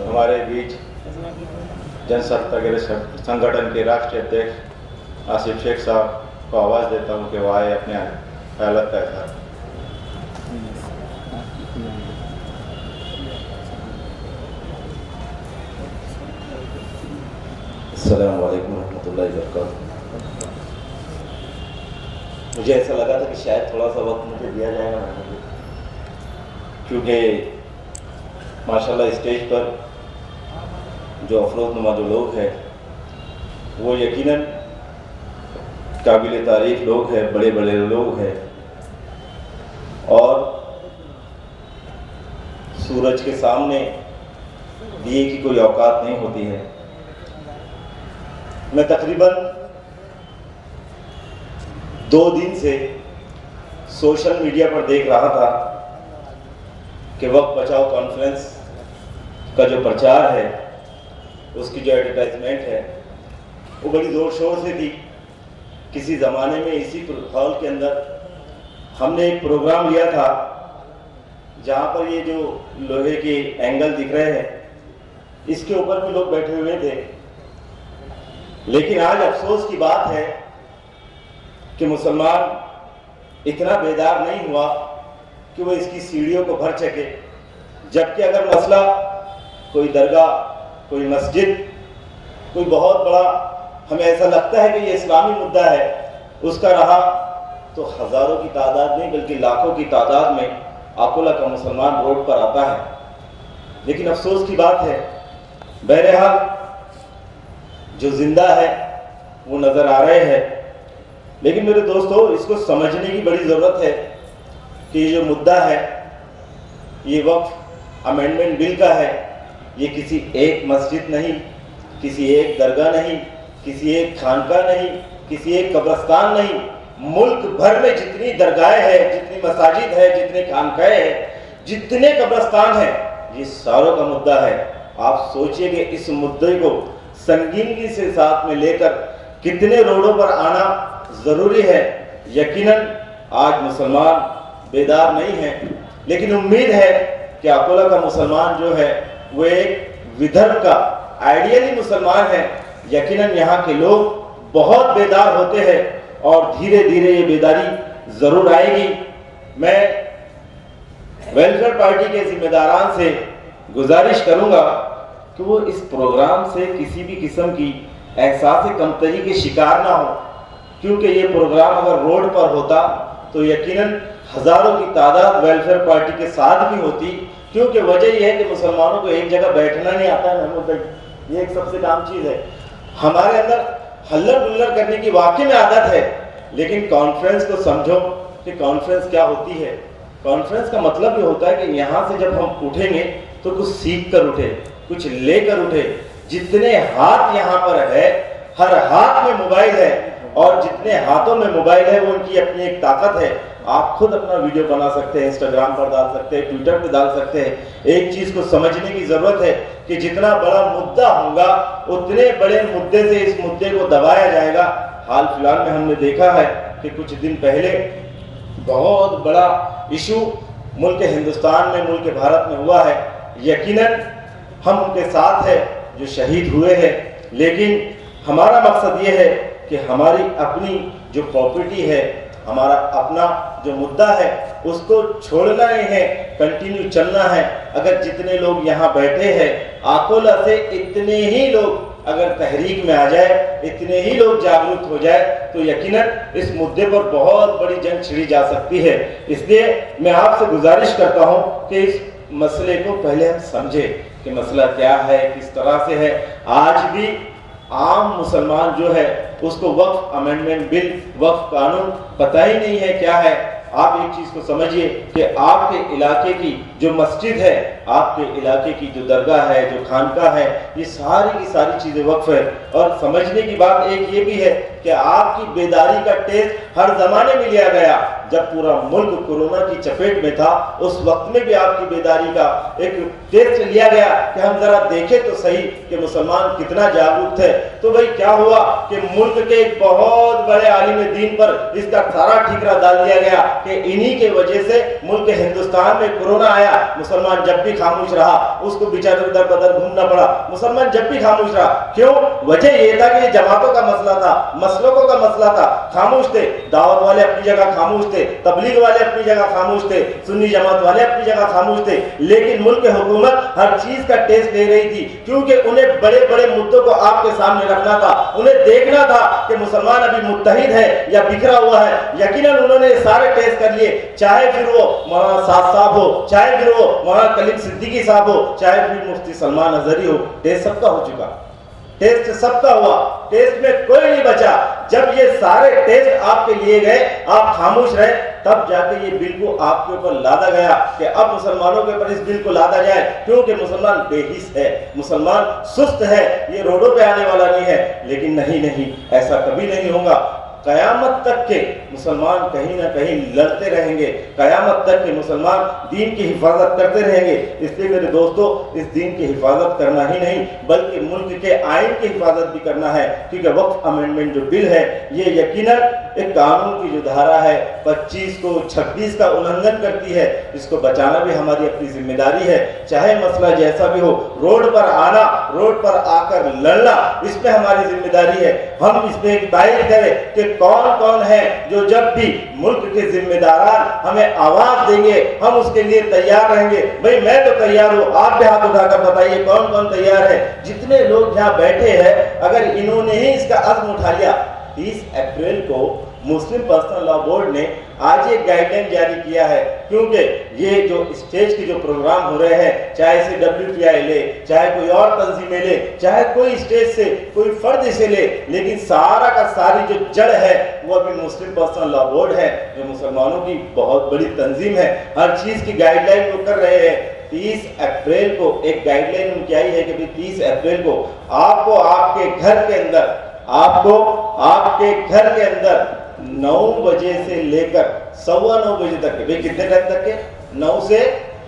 हमारे बीच जनसत्ता संगठन के राष्ट्रीय अध्यक्ष आसिफ शेख साहब को आवाज़ देता हूँ कि वो आए अपने हालत का इजहार। अस्सलाम वालेकुम रहमतुल्लाहि व बरकातुहू। मुझे ऐसा लगा था कि शायद थोड़ा सा वक्त मुझे दिया जाएगा, क्योंकि माशाल्लाह स्टेज पर जो अफरोज़नुमा जो लोग हैं वो यकीनन काबिल तारीफ़ लोग हैं, बड़े बड़े लोग हैं और सूरज के सामने दिए की कोई औकात नहीं होती है। मैं तकरीबन 2 दिन से सोशल मीडिया पर देख रहा था कि वक्त बचाओ कॉन्फ्रेंस का जो प्रचार है, उसकी जो एडवर्टाइजमेंट है वो बड़ी ज़ोर शोर से थी। किसी ज़माने में इसी हॉल के अंदर हमने एक प्रोग्राम लिया था जहाँ पर ये जो लोहे के एंगल दिख रहे हैं इसके ऊपर भी लोग बैठे हुए थे। लेकिन आज अफसोस की बात है कि मुसलमान इतना बेदार नहीं हुआ कि वो इसकी सीढ़ियों को भर सके। जबकि अगर मसला कोई दरगाह, कोई मस्जिद, कोई बहुत बड़ा हमें ऐसा लगता है कि ये इस्लामी मुद्दा है, उसका रहा तो हज़ारों की तादाद में बल्कि लाखों की तादाद में अकोला का मुसलमान रोड पर आता है। लेकिन अफसोस की बात है, बहरहाल जो जिंदा है वो नज़र आ रहे हैं। लेकिन मेरे दोस्तों, इसको समझने की बड़ी ज़रूरत है कि ये जो मुद्दा है ये वक्फ अमेंडमेंट बिल का है। ये किसी एक मस्जिद नहीं, किसी एक दरगाह नहीं, किसी एक खानका नहीं, किसी एक कब्रस्तान नहीं, मुल्क भर में जितनी दरगाहें हैं, जितनी मसाजिद है, जितने खानकाएं हैं, जितने कब्रस्तान हैं, ये सारों का मुद्दा है। आप सोचिए कि इस मुद्दे को संगीनगी से साथ में लेकर कितने रोडों पर आना ज़रूरी है। यकीनन आज मुसलमान बेदार नहीं है, लेकिन उम्मीद है कि अकोला का मुसलमान जो है वो एक विदर्भ का आइडियली मुसलमान है। यकीनन यहाँ के लोग बहुत बेदार होते हैं और धीरे धीरे ये बेदारी ज़रूर आएगी। मैं वेलफेयर पार्टी के जिम्मेदारान से गुजारिश करूँगा कि वो इस प्रोग्राम से किसी भी किस्म की एहसास कमतरी के शिकार ना हो, क्योंकि ये प्रोग्राम अगर रोड पर होता तो यकीनन हज़ारों की तादाद वेलफेयर पार्टी के साथ भी होती। क्योंकि वजह यह है कि मुसलमानों को एक जगह बैठना नहीं आता है महमूद भाई, ये एक सबसे आम चीज़ है। हमारे अंदर हल्लर गुल्लर करने की वाकई में आदत है, लेकिन कॉन्फ्रेंस को समझो कि कॉन्फ्रेंस क्या होती है। कॉन्फ्रेंस का मतलब ये होता है कि यहाँ से जब हम उठेंगे तो कुछ सीख कर उठे, कुछ लेकर उठे। जितने हाथ यहाँ पर है, हर हाथ में मोबाइल है और जितने हाथों में मोबाइल है वो उनकी अपनी एक ताकत है। आप खुद अपना वीडियो बना सकते हैं, इंस्टाग्राम पर डाल सकते हैं, ट्विटर पर डाल सकते हैं। एक चीज़ को समझने की ज़रूरत है कि जितना बड़ा मुद्दा होगा उतने बड़े मुद्दे से इस मुद्दे को दबाया जाएगा। हाल फिलहाल में हमने देखा है कि कुछ दिन पहले बहुत बड़ा इशू मुल्क हिंदुस्तान में, मुल्क भारत में हुआ है। यकीनन हम उनके साथ हैं जो शहीद हुए हैं, लेकिन हमारा मकसद ये है कि हमारी अपनी जो प्रॉपर्टी है, हमारा अपना जो मुद्दा है, उसको छोड़ना नहीं है, कंटिन्यू चलना है। अगर जितने लोग यहाँ बैठे हैं अकोला से, इतने ही लोग अगर तहरीक में आ जाए, इतने ही लोग जागरूक हो जाए तो यकीनन इस मुद्दे पर बहुत बड़ी जंग छिड़ी जा सकती है। इसलिए मैं आपसे गुजारिश करता हूँ कि इस मसले को पहले हम समझें कि मसला क्या है, किस तरह से है। आज भी आम मुसलमान जो है उसको वक्फ अमेंडमेंट बिल, वक्फ कानून पता ही नहीं है क्या है। आप एक चीज़ को समझिए कि आपके इलाके की जो मस्जिद है, आपके इलाके की जो दरगाह है, जो खानका है, ये सारी की सारी चीज़ें वक्फ है। और समझने की बात एक ये भी है कि आपकी बेदारी का टेस्ट हर ज़माने में लिया गया। जब पूरा मुल्क कोरोना की चपेट में था, उस वक्त में भी आपकी बेदारी का एक टेस्ट लिया गया कि हम जरा देखें तो सही कि मुसलमान कितना जागरूक थे। तो भाई क्या हुआ कि मुल्क के एक बहुत बड़े आलिम दीन पर इसका सारा ठीकरा डाल दिया गया कि इन्हीं के वजह से मुल्क हिंदुस्तान हिंदुस्तान में कोरोना आया, मुसलमान जब भी खामोश रहा, उसको बेचारे उधर बदर घूमना पड़ा। मुसलमान जब भी खामोश रहा, क्यों? वजह यह था कि ये जमातों का मसला था, मसलकों का मसला था, खामोश थे। दावत वाले अपनी जगह खामोश थे, तबलीग वाले अपनी जगह खामोश थे, सुन्नी जमात वाले अपनी जगह खामोश थे। लेकिन मुल्क हुकूमत हर चीज का टेस्ट ले रही थी, क्योंकि उन्हें बड़े बड़े मुद्दों को आपके सामने रखना था। उन्हें देखना था कि मुसलमान अभी मुत्तहिद है या बिखरा हुआ है। यकीनन उन्होंने सारे टेस्ट कर लिए, चाहे फिर वो मौलाना साद साहब हो, चाहे फिर वो मौलाना कलीम सिद्दीकी साहब हो, चाहे फिर मुफ्ती सलमान अजहरी हो। टेस्ट सबका हो चुका, टेस्ट सबका हुआ, टेस्ट में कोई नहीं बचा। जब ये सारे टेस्ट आपके लिए गए, आप खामोश रहे, तब जाके ये बिल को आपके ऊपर लादा गया कि अब मुसलमानों के ऊपर इस बिल को लादा जाए, क्योंकि मुसलमान बेहिस है, मुसलमान सुस्त है, ये रोडों पे आने वाला नहीं है। लेकिन नहीं, ऐसा कभी नहीं होगा। कयामत तक के मुसलमान कहीं ना कहीं लड़ते रहेंगे, कयामत तक के मुसलमान दीन की हिफाजत करते रहेंगे। इसलिए मेरे दोस्तों, इस दीन की हिफाजत करना ही नहीं बल्कि मुल्क के आइन की हिफाजत भी करना है, क्योंकि वक्फ अमेंडमेंट जो बिल है ये यकीनन एक कानून की जो धारा है 25 को 26 का उल्लंघन करती है। इसको बचाना भी हमारी अपनी जिम्मेदारी है, चाहे मसला जैसा भी हो। रोड पर आना, रोड पर आकर लड़ना, इसमें हमारी जिम्मेदारी है। हम इसमें एक तायद करें कि कौन कौन है जो जब भी मुल्क के जिम्मेदारान हमें आवाज देंगे हम उसके लिए तैयार रहेंगे। भाई मैं तो तैयार हूँ, आप भी हाथ उठाकर बताइए कौन कौन तैयार है। जितने लोग यहाँ बैठे हैं, अगर इन्होंने ही इसका अज़्म उठा लिया, 30 अप्रैल को मुस्लिम पर्सनल लॉ बोर्ड ने आज एक गाइडलाइन जारी किया है, क्योंकि ये जो स्टेज के जो प्रोग्राम हो रहे हैं, चाहे इसे WPI ले, चाहे कोई और तंजीमें ले, चाहे कोई स्टेज से कोई फर्द इसे ले, लेकिन सारा का सारी जो जड़ है वो अभी मुस्लिम पर्सनल लॉ बोर्ड है, जो मुसलमानों की बहुत बड़ी तंजीम है। हर चीज़ की गाइडलाइन वो कर रहे हैं। 30 अप्रैल को एक गाइडलाइन उनकी आई है कि 30 अप्रैल को आपको आपके घर के अंदर, आपको आपके घर के अंदर 9 बजे से लेकर 9:15 बजे तक के, भाई कितने टाइम तक के, 9 से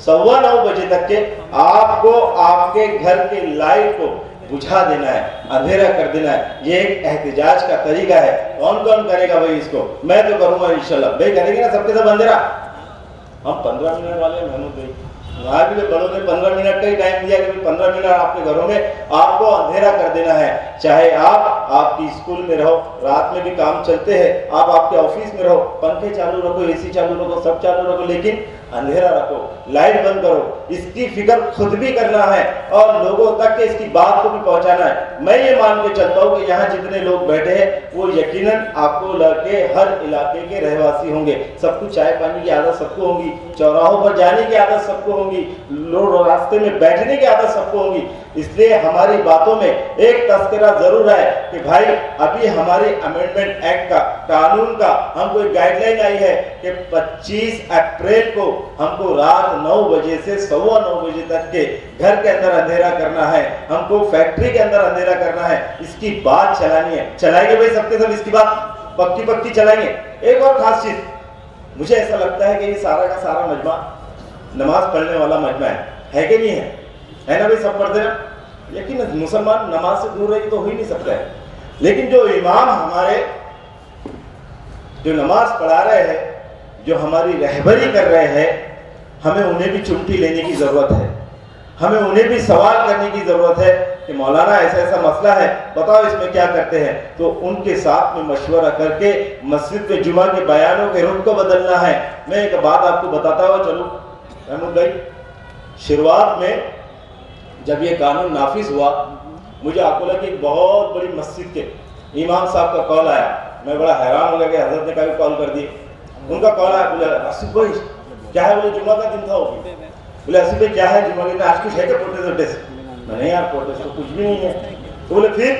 9:15 बजे तक के आपको आपके घर के लाइट को बुझा देना है, अंधेरा कर देना है। ये एक एहतिजाज का तरीका है। कौन कौन करेगा भाई इसको? मैं तो करूंगा इंशाल्लाह। भाई करेंगे ना सबके सब अंधेरा? हम 15 मिनट वाले महमूद भाई, वहाँ भी बड़ों ने 15 मिनट का ही टाइम दिया कि 15 मिनट आपके घरों में आपको अंधेरा कर देना है। चाहे आप आपकी स्कूल में रहो, रात में भी काम चलते हैं, आप आपके ऑफिस में रहो, पंखे चालू रखो, AC चालू रखो, सब चालू रखो, लेकिन अंधेरा रखो, लाइट बंद करो। इसकी फिक्र खुद भी करना है और लोगों तक के इसकी बात को भी पहुंचाना है। मैं ये मान के चलता हूँ कि यहाँ जितने लोग बैठे हैं वो यकीनन आपको लड़के हर इलाके के रहवासी होंगे। सबको चाय पानी की आदत सबको होगी, चौराहों पर जाने की आदत सबको होगी, लोग रास्ते में बैठने की आदत सबको होगी। इसलिए हमारी बातों में एक तस्करा जरूर है कि भाई अभी हमारे अमेंडमेंट एक्ट का, कानून का हमको एक गाइडलाइन आई है कि 25 अप्रैल को हमको रात 9 बजे से 9:15 बजे तक के घर के अंदर अंधेरा करना है, हमको फैक्ट्री के अंदर अंधेरा करना है। इसकी बात चलानी है, चलाएंगे भाई सबके सब, इसकी बात पक्की पक्की चलाएंगे। एक और खास चीज, मुझे ऐसा लगता है कि ये सारा का सारा मजमा नमाज पढ़ने वाला मजमा है कि नहीं है? है ना भाई, सब पढ़ते हैं। लेकिन मुसलमान नमाज से दूर रही तो हो ही नहीं सकता है। लेकिन जो इमाम हमारे जो नमाज पढ़ा रहे हैं, जो हमारी रहबरी कर रहे हैं, हमें उन्हें भी चुमटी लेने की जरूरत है, हमें उन्हें भी सवाल करने की जरूरत है कि मौलाना ऐसा ऐसा मसला है, बताओ इसमें क्या करते हैं। तो उनके साथ में मशवरा करके मस्जिद पे जुमा के बयानों के रुख को बदलना है। मैं एक बात आपको बताता हुआ चलूं महमूद भाई, शुरुआत में जब ये कानून नाफिज हुआ, मुझे अकोला की एक बहुत बड़ी मस्जिद के इमाम साहब का कॉल आया। मैं बड़ा हैरान हो गया कि हजरत ने कभी कॉल कर दिए। उनका कॉल आया, बोले आसिफ भाई क्या है? बोले जुमा का दिन था वो। बोले आसिफ भाई क्या है जुमा के दिन, आज कुछ है क्या प्रोटेस्ट वोटेस्ट? नहीं यार प्रोटेस्ट तो कुछ भी नहीं है। तो बोले फिर?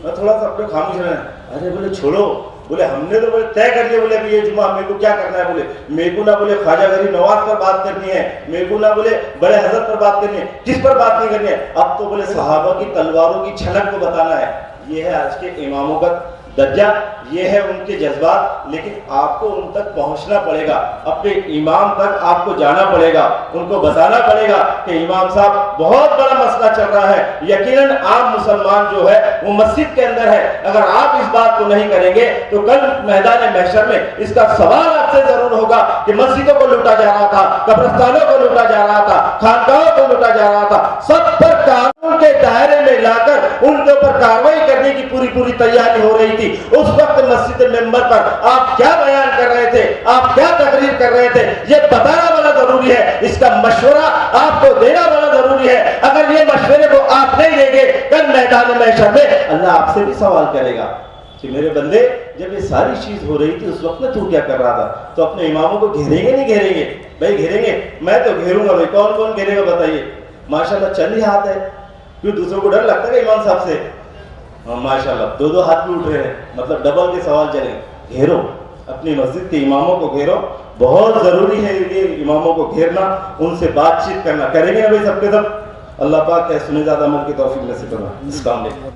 मैं थोड़ा सा अपने खामोश रहना। अरे बोले छोड़ो, बोले हमने तो बोले तय कर लिया, बोले अभी ये जुमा मेरे को क्या करना है। बोले मेरे को ना बोले ख्वाजा गरीब नवाज पर बात करनी है, मेरे को ना बोले बड़े हजरत पर बात करनी है, किस पर बात नहीं करनी है, अब तो बोले सहाबा की तलवारों की छलक को बताना है। ये है आज के इमामों का दर्जा, ये है उनके जज्बात, लेकिन आपको उन तक पहुंचना पड़ेगा, अपने इमाम तक आपको जाना पड़ेगा, उनको बताना पड़ेगा कि इमाम साहब बहुत बड़ा मसला चल रहा है। यकीनन आम मुसलमान जो है वो मस्जिद के अंदर है, अगर आप इस बात को नहीं करेंगे तो कल मैदान महशर में इसका सवाल आपसे जरूर होगा कि मस्जिदों को लूटा जा रहा था, कब्रिस्तानों को लूटा जा रहा था, खानकाहों को लूटा जा रहा था, सब पर कानून के दायरे में लाकर उनके ऊपर कार्रवाई करने की पूरी तैयारी हो रही थी। उस वक्त मस्जिद मेंबर पर आप क्या बयान कर रहे थे, आप क्या तकरीर कर रहे थे, ये बताना बड़ा जरूरी है, इसका मशवरा आपको देना बड़ा जरूरी है। अगर ये मशवरे को आप नहीं देंगे, कल मैदान महशर में अल्लाह आपसे भी सवाल करेगा कि मेरे बंदे, जब ये सारी चीज हो रही थी उस वक्त में तू क्या कर रहा था? तो अपने इमामों को घेरेंगे नहीं घेरेंगे? भाई घेरेंगे, मैं तो घेरूंगा भाई। कौन कौन घेरेगा बताइए? माशाल्लाह चंद ही हाथ है, क्यों दूसरों को डर लगता है इमाम साहब से? हाँ माशाल्लाह दो हाथ भी उठ रहे हैं, मतलब डबल के सवाल चले। घेरो, अपनी मस्जिद के इमामों को घेरो, बहुत जरूरी है ये इमामों को घेरना, उनसे बातचीत करना। करेंगे ना भाई सबके सब? अल्लाह पाक है सुने ज़्यादा अमल की तौफीक नसीब फरमाए।